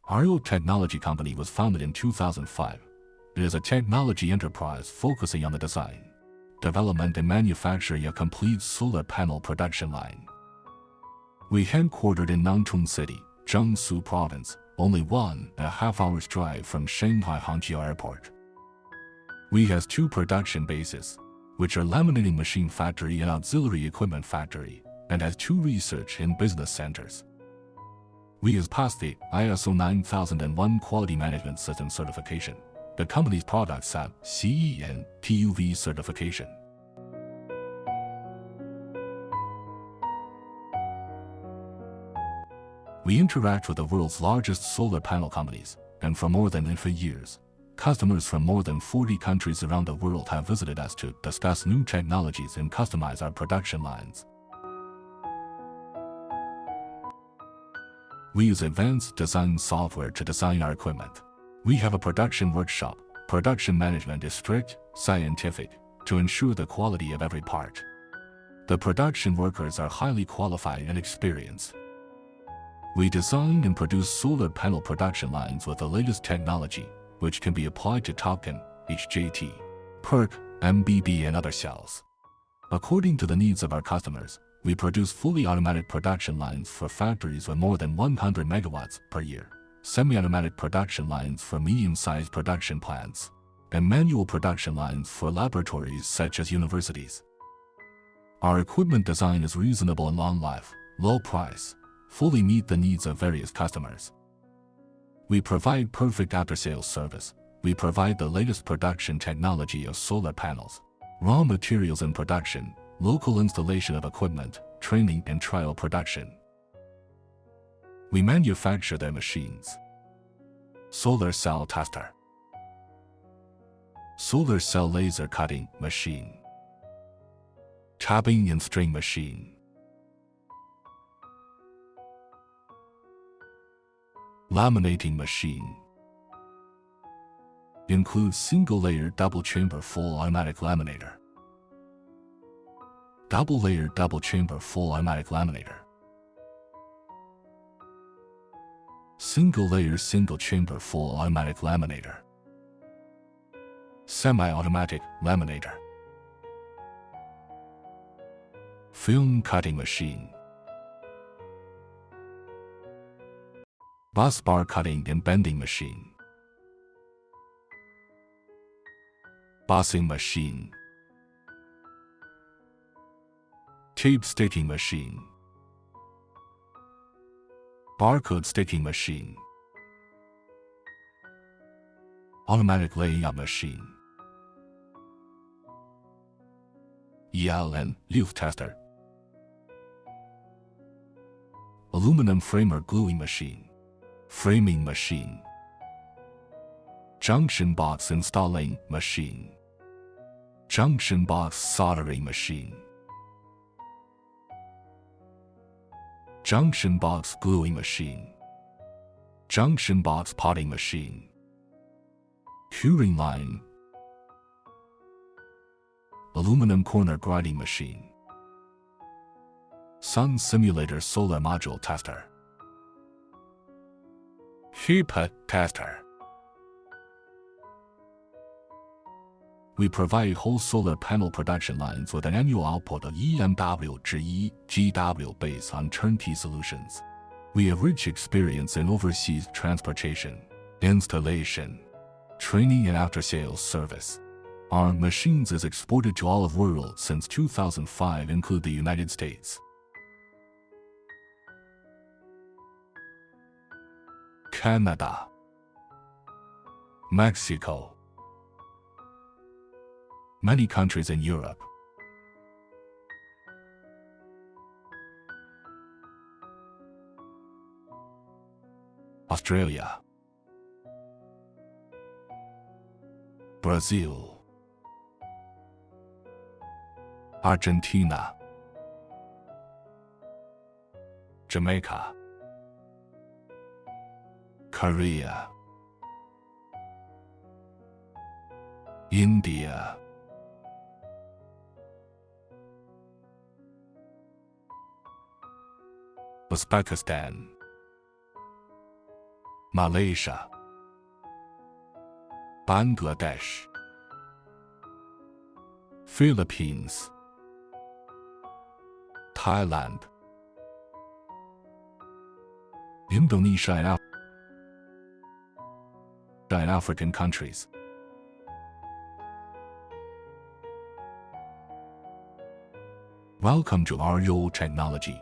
REOO Technology Company was founded in 2005. It is a technology enterprise focusing on the design, development and manufacturing a complete solar panel production line. We headquartered in Nantong City, Jiangsu Province, only 1.5 hours drive from Shanghai Hangzhou Airport. We have 2 production bases, which are laminating machine factory and auxiliary equipment factory, and has 2 research and business centers. We have passed the ISO 9001 Quality Management System certification. The company's products have CE and TUV certification. We interact with the world's largest solar panel companies, and for more than 50 years, customers from more than 40 countries around the world have visited us to discuss new technologies and customize our production lines. We use advanced design software to design our equipment. We have a production workshop. Production management is strict, scientific, to ensure the quality of every part. The production workers are highly qualified and experienced. We design and produce solar panel production lines with the latest technology, which can be applied to TOPCon, HJT, PERC, MBB and other cells. According to the needs of our customers, we produce fully automatic production lines for factories with more than 100 megawatts per year, semi-automatic production lines for medium-sized production plants, and manual production lines for laboratories such as universities. Our equipment design is reasonable and long life, low price, fully meet the needs of various customers. We provide perfect after-sales service. We provide the latest production technology of solar panels, raw materials and production, local installation of equipment, training and trial production. We manufacture their machines. Solar cell tester, solar cell laser cutting machine, tapping and string machine, laminating machine. Includes single-layer double-chamber full automatic laminator, double-layer double-chamber full automatic laminator, single-layer single-chamber full automatic laminator, semi-automatic laminator, film cutting machine, bus bar cutting and bending machine, bossing machine, tape sticking machine, barcode sticking machine, automatic laying-out machine, EL and LUF tester, aluminum framer gluing machine, framing machine, junction box installing machine, junction box soldering machine, junction box gluing machine, junction box potting machine, curing line, aluminum corner grinding machine, sun simulator solar module tester, HEPA tester. We provide whole solar panel production lines with an annual output of EMW to EGW based on turnkey solutions. We have rich experience in overseas transportation, installation, training and after-sales service. Our machines is exported to all of the world since 2005, include the United States, Canada, Mexico, many countries in Europe, Australia, Brazil, Argentina, Jamaica, Korea, India, Uzbekistan, Malaysia, Bangladesh, Philippines, Thailand, Indonesia and African countries. Welcome to REOO Technology